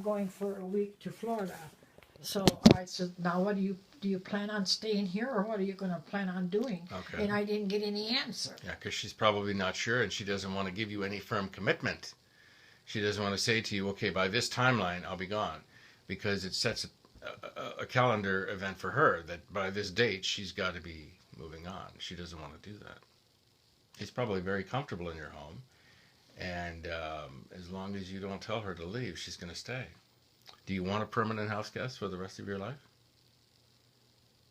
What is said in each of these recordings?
I'm going for a week to Florida. So I said, now what do you plan on staying here, or what are you going to plan on doing? Okay. And I didn't get any answer. Yeah, because she's probably not sure, and she doesn't want to give you any firm commitment. She doesn't want to say to you, okay, by this timeline, I'll be gone. Because it sets a calendar event for her that by this date, she's got to be moving on. She doesn't want to do that. She's probably very comfortable in your home. And as long as you don't tell her to leave, she's going to stay. Do you want a permanent house guest for the rest of your life?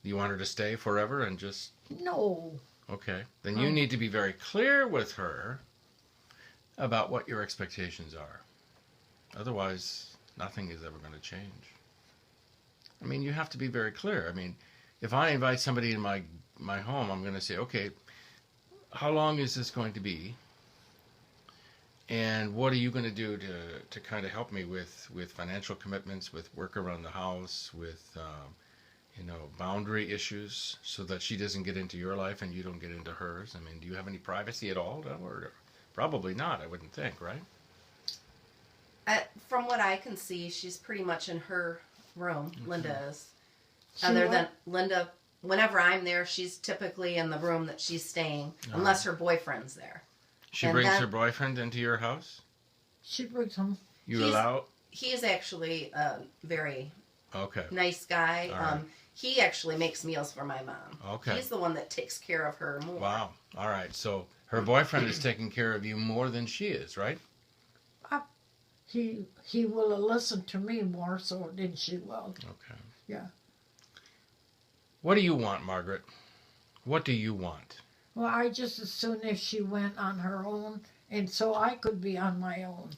Do you want her to stay forever and just... No. Okay. Then you need to be very clear with her about what your expectations are. Otherwise, nothing is ever going to change. I mean, you have to be very clear. I mean, if I invite somebody in my home, I'm going to say, okay, how long is this going to be? And what are you going to do to kind of help me with financial commitments, with work around the house, with boundary issues, so that she doesn't get into your life and you don't get into hers? I mean, do you have any privacy at all? Or probably not, I wouldn't think, right? From what I can see, she's pretty much in her room. Okay. Linda is. Than Linda, whenever I'm there, she's typically in the room that she's staying, unless her boyfriend's there. She brings her boyfriend into your house? She brings him. You allow? He is actually a very Okay. nice guy. All right. He actually makes meals for my mom. Okay. He's the one that takes care of her more. Wow. All right. So her boyfriend is taking care of you more than she is, right? He will listen to me more so than she will. Okay. Yeah. What do you want, Margaret? What do you want? Well, I just as soon as she went on her own, and so I could be on my own.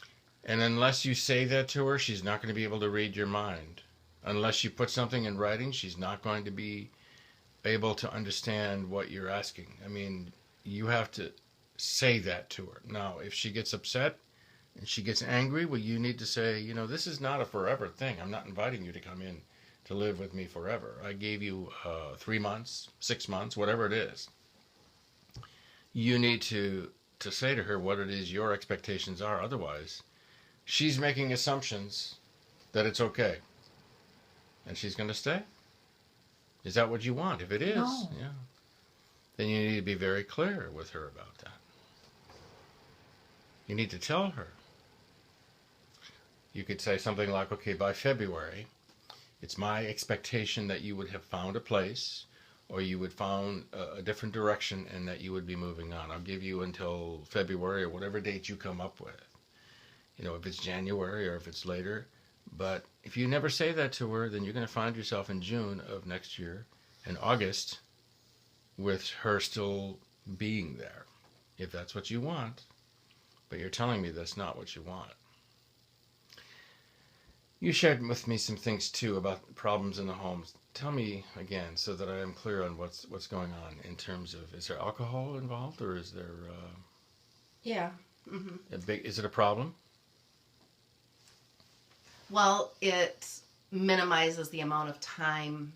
And unless you say that to her, she's not going to be able to read your mind. Unless you put something in writing, she's not going to be able to understand what you're asking. I mean, you have to say that to her. Now, if she gets upset and she gets angry, well, you need to say, this is not a forever thing. I'm not inviting you to come in to live with me forever. I gave you 3 months, 6 months, whatever it is. You need to say to her what it is your expectations are. Otherwise, she's making assumptions that it's okay. And she's going to stay? Is that what you want? If it is, No. yeah. Then you need to be very clear with her about that. You need to tell her. You could say something like, okay, by February, it's my expectation that you would have found a place, or you would found a different direction, and that you would be moving on. I'll give you until February or whatever date you come up with. If it's January or if it's later. But if you never say that to her, then you're going to find yourself in June of next year and August with her still being there, if that's what you want. But you're telling me that's not what you want. You shared with me some things, too, about problems in the homes. Tell me again so that I am clear on what's going on in terms of, is there alcohol involved, or is there... Yeah. Mm-hmm. Is it a problem? Well, it minimizes the amount of time.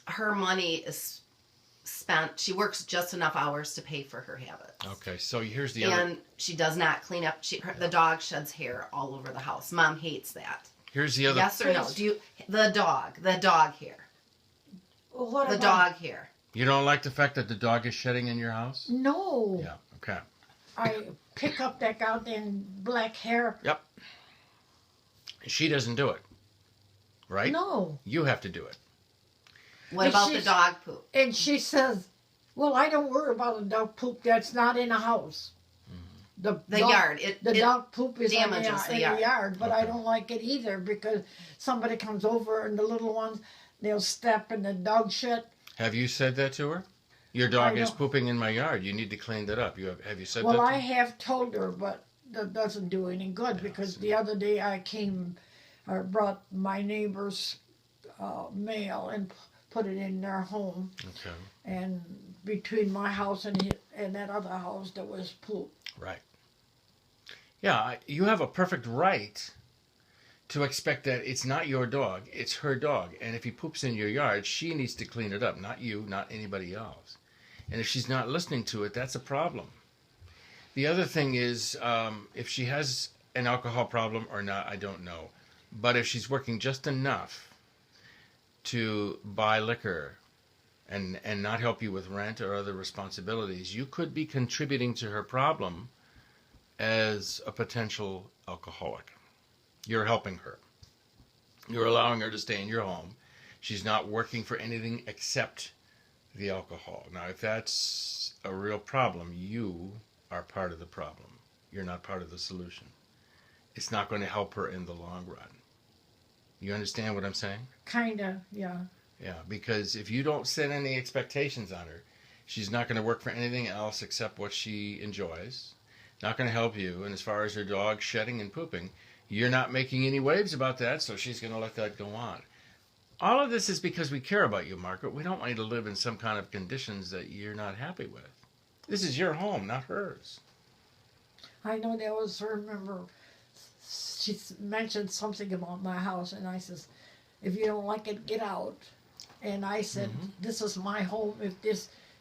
Her money is spent. She works just enough hours to pay for her habits. Okay, so here's the And she does not clean up. The dog sheds hair all over the house. Mom hates that. Here's the other... Yes or no? The dog hair. Well, what The about- dog hair. You don't like the fact that the dog is shedding in your house? No. Yeah, okay. I pick up that goddamn black hair. Yep. She doesn't do it, right? No. You have to do it. What And about the she's- dog poop? And she says, well, I don't worry about the dog poop. That's not in a house. Mm-hmm. The dog, yard. The dog poop is in damages the the yard. yard, but I Okay. don't like it either because somebody comes over and the little ones, they'll step in the dog shit. Have you said that to her? Your dog I is don't- pooping in my yard. You need to clean that up. Have you said Well, that to I her? have told her, but that doesn't do any good Yeah, because see. the other day I brought my neighbor's mail and put it in their home. Okay, And between my house and that other house, there was poop. right. Yeah, you have a perfect right to expect that it's not your dog, it's her dog. And if he poops in your yard, she needs to clean it up, not you, not anybody else. And if she's not listening to it, that's a problem. The other thing is, if she has an alcohol problem or not, I don't know. But if she's working just enough to buy liquor and not help you with rent or other responsibilities, you could be contributing to her problem as a potential alcoholic. You're helping her. You're allowing her to stay in your home. She's not working for anything except the alcohol. Now, if that's a real problem, you are part of the problem. You're not part of the solution. It's not going to help her in the long run. You understand what I'm saying? Kinda, yeah. Yeah, because if you don't set any expectations on her, she's not going to work for anything else except what she enjoys. Not going to help you. And as far as her dog shedding and pooping, you're not making any waves about that, so she's going to let that go on. All of this is because we care about you, Margaret. We don't want you to live in some kind of conditions that you're not happy with. This is your home, not hers. I know that was, remember, she mentioned something about my house, and I says, if you don't like it, get out. And I said, this is my home.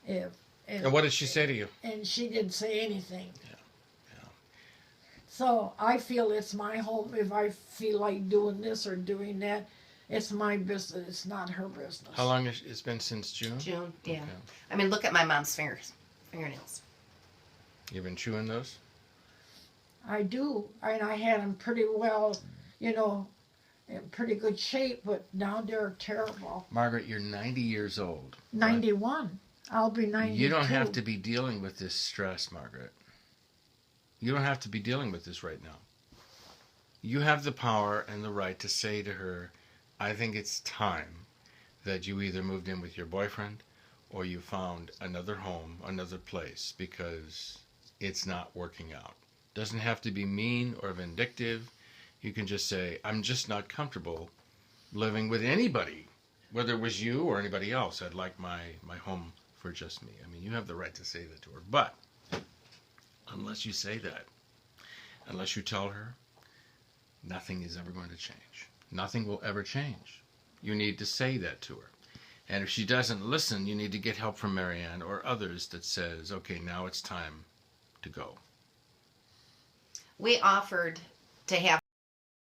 And what did she say to you? And she didn't say anything. Yeah. So I feel it's my home. If I feel like doing this or doing that, it's my business. It's not her business. How long has it's been since June? June, yeah. Okay. I mean, look at my mom's fingernails. You've been chewing those? I do, and I had them pretty well, in pretty good shape, but now they're terrible. Margaret, you're 90 years old. 91. Right? I'll be 92. You don't have to be dealing with this stress, Margaret. You don't have to be dealing with this right now. You have the power and the right to say to her, I think it's time that you either moved in with your boyfriend or you found another home, another place, because it's not working out. Doesn't have to be mean or vindictive. You can just say, I'm just not comfortable living with anybody, whether it was you or anybody else. I'd like my home for just me. I mean, you have the right to say that to her. But unless you say that, unless you tell her, nothing is ever going to change. Nothing will ever change. You need to say that to her. And if she doesn't listen, you need to get help from Marianne or others that says, okay, now it's time to go. We offered to have